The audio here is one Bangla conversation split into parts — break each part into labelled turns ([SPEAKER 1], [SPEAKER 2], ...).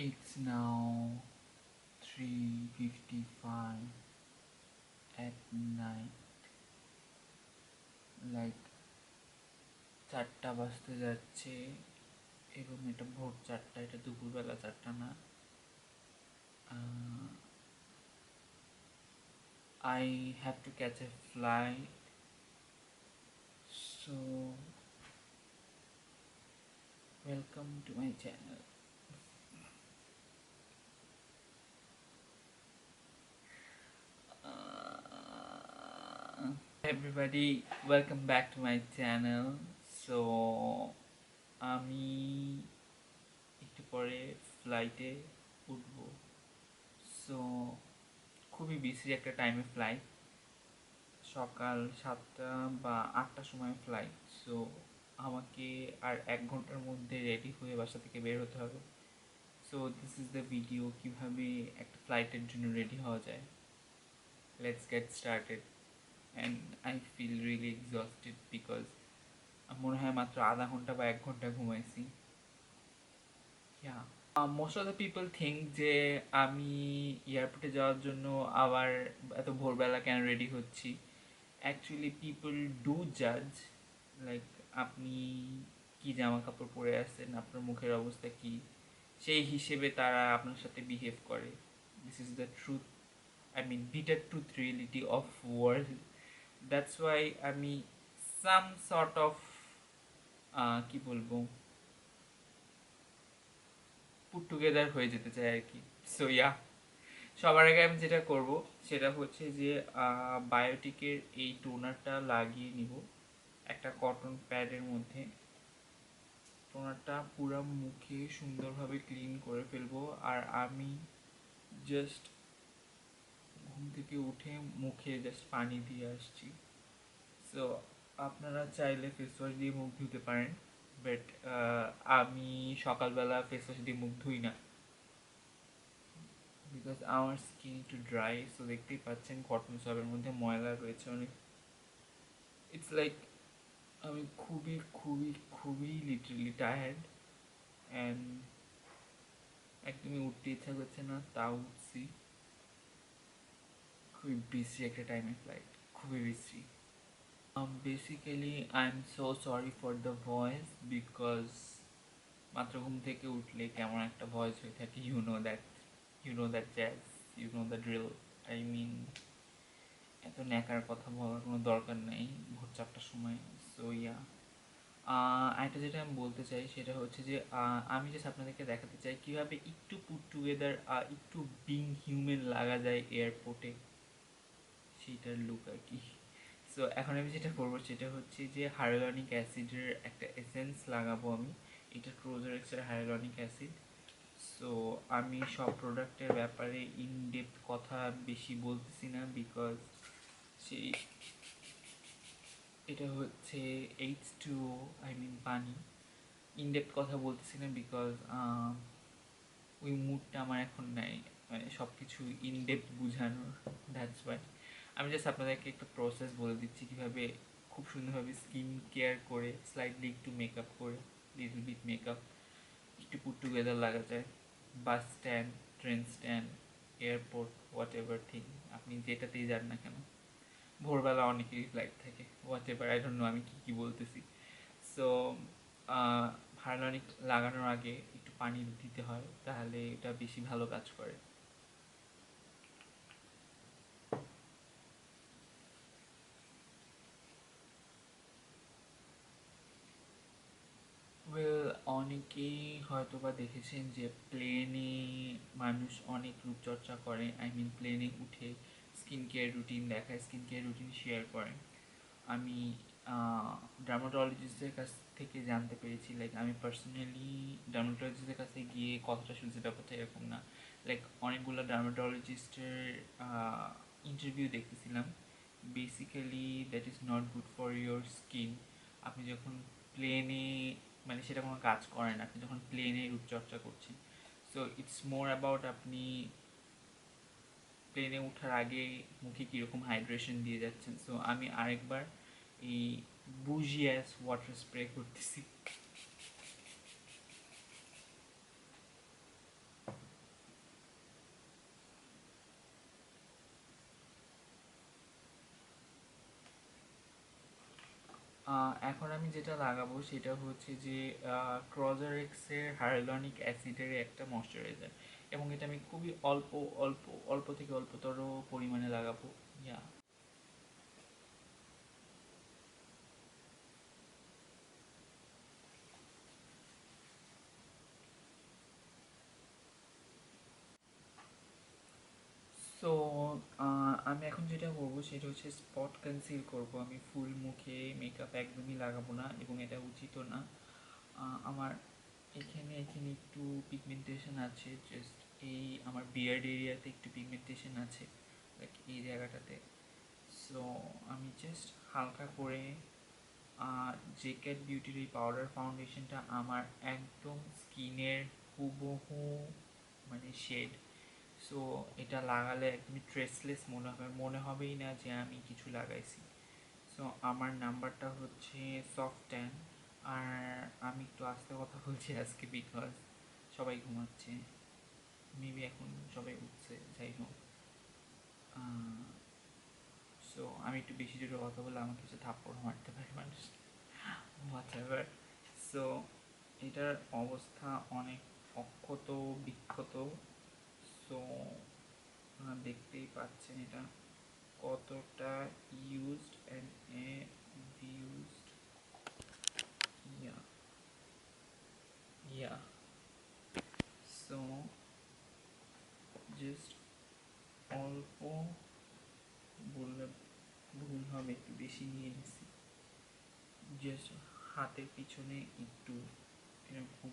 [SPEAKER 1] It's now 3:55 at night. Like 4টা বাজতে যাচ্ছে এবং এটা ভোর 4টা, এটা দুপুরবেলা 4টা না। I have to catch a flight, so welcome to my channel. Everybody, welcome back to my channel. So আমি একটু পরে ফ্লাইটে উঠবো। সো খুবই বিসি একটা টাইমে ফ্লাইট, সকাল 7টা বা 8টার সময় ফ্লাইট। সো আমাকে আর 1 ঘন্টার মধ্যে রেডি হয়ে বাসা থেকে বের হতে হবে। So this is the video কীভাবে একটা ফ্লাইটের জন্য রেডি হওয়া যায়। Let's get started. And I feel really exhausted because মনে হয় মাত্র আধা ঘন্টা বা 1 ঘন্টা ঘুমাইছি। Most of the people think যে আমি এয়ারপোর্টে যাওয়ার জন্য আবার এত ভোরবেলা কেন রেডি হচ্ছি। অ্যাকচুয়ালি পিপল ডু জাজ, লাইক আপনি কি জামা কাপড় পরে আসছেন, আপনার মুখের অবস্থা কি, সেই হিসেবে তারা আপনার সাথে বিহেভ করে। This is the truth, I mean bitter truth reality of world. That's why আমি সাম সর্ট অফ কি বলবো, পুট টুগেদার হয়ে যেতে চাই আর কি। সো সবার আগে আমি যেটা করব সেটা হচ্ছে যে বায়োটিকের এই টোনারটা লাগিয়ে নিব একটা কটন প্যাডের মধ্যে। টোনারটা পুরো মুখে সুন্দরভাবে ক্লিন করে ফেলবো। আর আমি জাস্ট ঘুম থেকে উঠে মুখে জাস্ট পানি দিয়ে আসছি। সো আপনারা চাইলে ফেস ওয়াশ দিয়ে মুখ ধুতে পারেন, বাট আমি সকালবেলা ফেস ওয়াশ দিয়ে মুখ ধুই না, বিকজ আমার স্কিন একটু ড্রাই। সো দেখতেই পাচ্ছেন কটন সবের মধ্যে ময়লা রয়েছে অনেক। ইটস লাইক আমি খুবই খুবই খুবই লিটারালি টায়ার্ড অ্যান্ড একদমই উঠতে ইচ্ছা করছে না, তাও উঠছি। খুবই বিসি একটা টাইমে ফ্লাইট, খুবই busy. Basically I am so sorry for the voice, because মাত্র ঘুম থেকে উঠলে কেমন একটা ভয়েস হয়ে থাকে। You know that jazz, you know the drill. I mean এত ন্যাকার কথা বলার কোনো দরকার নেই ভোর 4টার সময়। সো একটা যেটা আমি বলতে চাই সেটা হচ্ছে যে আমি জাস্ট আপনাদেরকে দেখাতে চাই কীভাবে একটু পুট টুগেদার, একটু বিং হিউম্যান লাগা যায় এয়ারপোর্টে, সেইটার লুক আর কি। সো এখন আমি যেটা করবো সেটা হচ্ছে যে হাইলোনিক অ্যাসিডের একটা এসেন্স লাগাবো আমি। এটা ক্রোজারেক্সের হাইলোনিক অ্যাসিড। সো আমি সব প্রোডাক্টের ব্যাপারে ইনডেপথ কথা বেশি বলতেছি না, বিকজ সেই এটা হচ্ছে H2O, আই মিন পানি। ইনডেপথ কথা বলতেছি না বিকজ ওই মুডটা আমার এখন নাই, মানে সব কিছু ইনডেপথ বোঝানোর। দ্যাটস ওয়াই আমি জাস্ট আপনাদেরকে একটা প্রসেস বলে দিচ্ছি কীভাবে খুব সুন্দরভাবে স্কিন কেয়ার করে স্লাইটলি একটু মেকআপ করে, লিটল বিট মেকআপ, একটু পুট টুগেদার লাগা যায়। Bus stand, train stand, airport, what ever thing, আপনি যেটাতেই যান না কেন, ভোরবেলা অনেকেরই ফ্লাইট থাকে, what ever, I don't know আমি কী কী বলতেছি। সো হাইলোনিক লাগানোর আগে একটু পানি দিতে হয়, তাহলে এটা বেশি ভালো কাজ করে। ওয়েল, অনেকেই হয়তো বা দেখেছেন যে প্লেনে মানুষ অনেক রূপচর্চা করে, আই মিন প্লেনে উঠে স্কিন কেয়ার রুটিন দেখায়, স্কিন কেয়ার রুটিন শেয়ার করে। আমি ডার্মাটোলজিস্টের কাছ থেকে জানতে পেরেছি, লাইক আমি পার্সোনালি ডার্মাটোলজিস্টের কাছে গিয়ে কথাটা শুনছি, ব্যাপারটা এরকম না। লাইক অনেকগুলো ডার্মাটোলজিস্টের ইন্টারভিউ দেখতেছিলাম। Basically that is not good for your skin. আপনি যখন প্লেনে, মানে সেটা কোনো কাজ করে না, আপনি যখন প্লেনে রূপচর্চা করছেন। সো ইটস মোর অ্যাবাউট আপনি প্লেনে ওঠার আগে মুখে কীরকম হাইড্রেশন দিয়ে যাচ্ছেন। সো আমি আরেকবার এই বুজিয়াস ওয়াটার স্প্রে করতেছি। এখন আমি যেটা লাগাবো সেটা হচ্ছে যে ক্রজারেক্সের হাইলুরনিক অ্যাসিডের একটা ময়শ্চারাইজার, এবং এটা আমি খুবই অল্প অল্প অল্প থেকে অল্পতর পরিমাণে লাগাবো। ইয়া সো আমি এখন যেটা করবো সেটা হচ্ছে স্পট কনসিল করব। আমি ফুল মুখে মেকআপ একদমই লাগাবো না, এবং এটা উচিতও না। আমার এখানে এখানে একটু পিগমেন্টেশন আছে, জাস্ট এই আমার বিয়ার্ড এরিয়াতে একটু পিগমেন্টেশন আছে, লাইক এই জায়গাটাতে। সো আমি জাস্ট হালকা করে জেকেট বিউটির এই পাউডার ফাউন্ডেশনটা আমার একদম স্কিনের হুবহু মানে শেড। সো এটা লাগালে একদমই ট্রেসলেস মনে হবেই না যে আমি কিছু লাগাইছি। সো আমার নাম্বারটা হচ্ছে সফট ট্যান। আর আমি একটু আস্তে কথা বলছি আজকে, বিকজ সবাই ঘুমাচ্ছে, মেবি এখন সবাই উঠছে, যাই হোক। সো আমি একটু বেশি জোরে কথা বলে আমাকে কিছু থাপ্পড় মারতে পারে মানুষ, হোয়াটএভার। সো এটার অবস্থা অনেক অক্ষত বিক্ষত। সো আপনারা দেখতেই পাচ্ছেন এটা কতটা used and abused. Yeah yeah so just অল্প বললে ভুল হবে, একটু বেশি নিয়ে নিছি। জাস্ট হাতের পিছনে একটু এরকম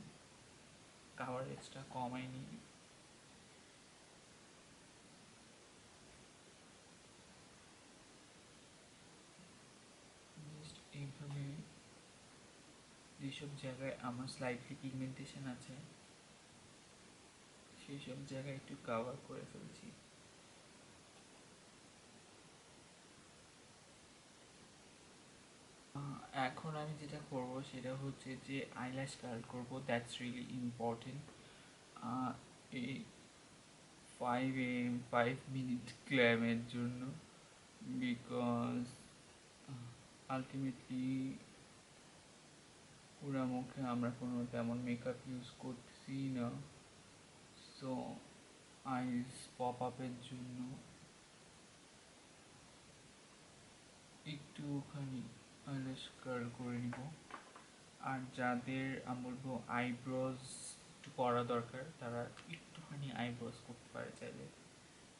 [SPEAKER 1] কাভারেজটা কমাই নিই। জাস্ট এইভাবে যেসব জায়গায় আমার স্লাইটলি পিগমেন্টেশন আছে সেই সব জায়গায় একটু কাভার করে ফেলছি। এখন আমি যেটা করব সেটা হচ্ছে যে আইল্যাশ কার্ল করব, দ্যাটস রিয়েলি ইম্পর্টেন্ট। এই 5 মিনিট ক্ল্যামের জন্য, বিকজ আলটিমেটলি পুরা মুখে আমরা কোনো তেমন মেকআপ ইউজ করতেছি না। সো আইস পপ আপের জন্য একটুখানি আইল্যাশ কার্ল করে নিব। আর যাদের আমি বলবো আইব্রোজ একটু করা দরকার, তারা একটুখানি আইব্রোজ করতে পারে চাইলে,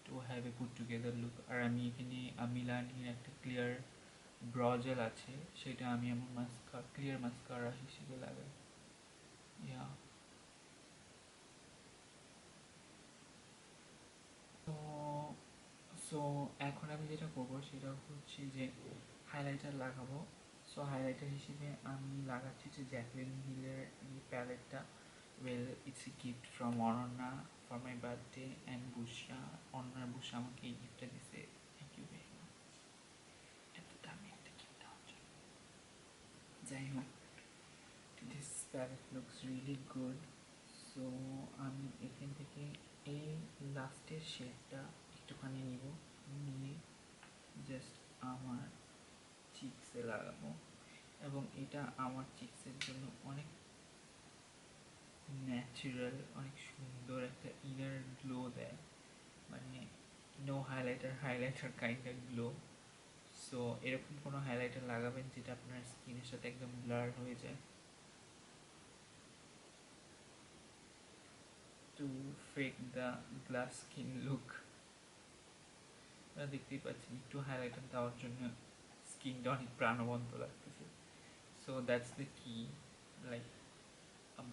[SPEAKER 1] to have a put together look. আর আমি এখানে মিলানির একটা ক্লিয়ার ব্রজেল আছে, সেটা আমি আমার ক্লিয়ার মাস্কারা হিসেবে লাগাই। ইয়া তো সো এখন আমি যেটা করবো সেটা হচ্ছে যে হাইলাইটার লাগাবো। সো হাইলাইটার হিসেবে আমি লাগাচ্ছি যে জ্যাকলিন হিলের এই প্যালেটটা। Well, it's a gift from Ananya for my birthday and Bushra. অনন্যার বুশরা আমাকে এই গিফটটা দিছে, থ্যাংক ইউ ভেরি মাচ এত দামি একটা গিফট দেওয়ার জন্য। যাই হোক, this palette looks really good. So আমি এখান থেকে এই লাস্টের শেডটা একটুখানি নিব, নিয়ে জাস্ট আমার চিক্সে লাগাবো, এবং এটা আমার চিক্সের জন্য অনেক ন্যাচারাল, অনেক সুন্দর একটা ইনার গ্লো দেয়, মানে no highlighter highlighter kind of glow. So এরকম কোনো হাইলাইটার লাগাবেন যেটা আপনার স্কিনের সাথে একদম ব্লার হয়ে যায়, to fake the glass skin look. দেখতেই পাচ্ছেন একটু হাইলাইটার দেওয়ার জন্য স্কিনটা অনেক প্রাণবন্ত লাগতেছে। সো দ্যাটস দ্য কি, লাইক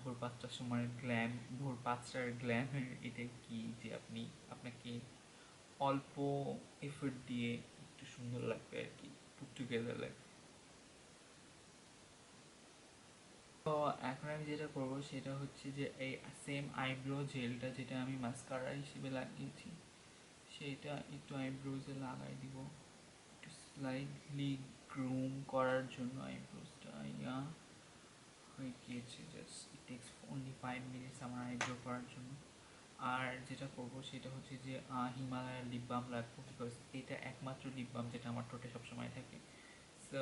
[SPEAKER 1] ভোর 5টার সময় গ্ল্যাম, ভোর 5টার গ্ল্যামের এটাই কি, যে আপনি আপনাকে অল্প এফোর্ট দিয়ে একটু সুন্দর লাগবে আর কি, পুট টুগেদার লাগবে। তো এখন আমি যেটা করব সেটা হচ্ছে যে এই সেম আইব্রো জেলটা যেটা আমি মাস্কারা হিসেবে লাগিয়েছি সেইটা একটু আইব্রোজে লাগাই দিব, একটু স্লাইটলি গ্রুম করার জন্য আইব্রোজটা। ইয়া হয়ে গিয়েছে, just it takes only 5 minutes আমার আইব্রো করার জন্য। আর যেটা করবো সেটা হচ্ছে যে হিমালয়ের লিপ বাম রাখবো, বিকজ এটা একমাত্র লিপ বাম যেটা আমার ঠোঁটে সবসময় থাকে। সো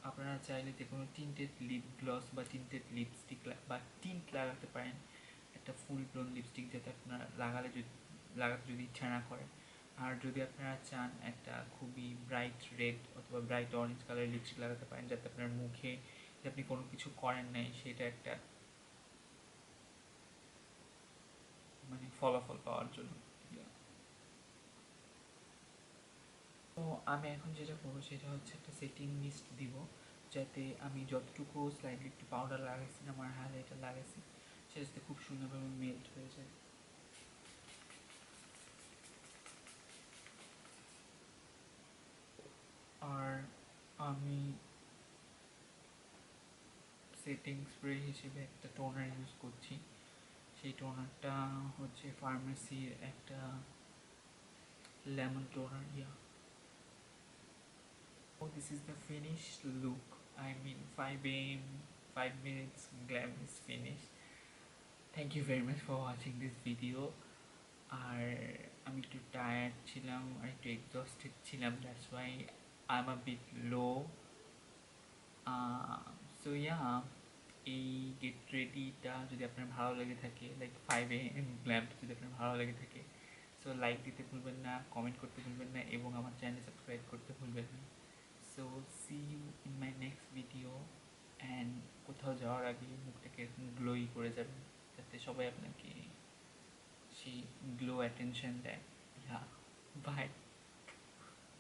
[SPEAKER 1] আপনারা চাইলে যে কোনো টিন্টেড লিপ গ্লস বা টিন্টেড লিপস্টিক বা টিন্ট লাগাতে পারেন, একটা ফুল ব্লোন লিপস্টিক, যাতে আপনারা লাগাতে যদি ইচ্ছা না করে। আর যদি আপনারা চান একটা খুবই ব্রাইট রেড অথবা ব্রাইট অরেঞ্জ কালারের লিপস্টিক লাগাতে পারেন, যাতে আপনার মুখে যে আপনি কোনো কিছু করেন নাই সেটা একটা মানে ফলাফল পাওয়ার জন্য। তো আমি এখন যেটা করবো সেটা হচ্ছে একটা সেটিং মিস্ট দিব, যাতে আমি যতটুকু স্লাইডলি একটু পাউডার লাগাইছি না, আমার হাইলাইটার লাগাইছি, সেটা যাতে খুব সুন্দরভাবে মেল্ট হয়ে যায়। আর আমি সেটিং স্প্রে হিসেবে একটা টোনার ইউজ করছি। সেই টোনারটা হচ্ছে ফার্মেসির একটা lemon toner. This is the finished look. I mean 5 a.m. 5 minutes glam is finished. Thank you very much for watching this video. আর আমি একটু টায়ার্ড ছিলাম আর একটু এক্সস্টেড ছিলাম, that's why I am a bit low. So yeah, এই গেট রেডিটা যদি আপনার ভালো লেগে থাকে, লাইক 5 a.m. গ্ল্যাম্প যদি আপনার ভালো লেগে থাকে, সো লাইক দিতে ভুলবেন না, কমেন্ট করতে ভুলবেন না, এবং আমার চ্যানেল সাবস্ক্রাইব করতে ভুলবেন না। So see you in my next video. And কোথাও যাওয়ার আগে মুখটাকে এরকম গ্লোই করে যাবেন, যাতে সবাই আপনাকে সেই গ্লো অ্যাটেনশন দেয়। হ্যাঁ, বাই।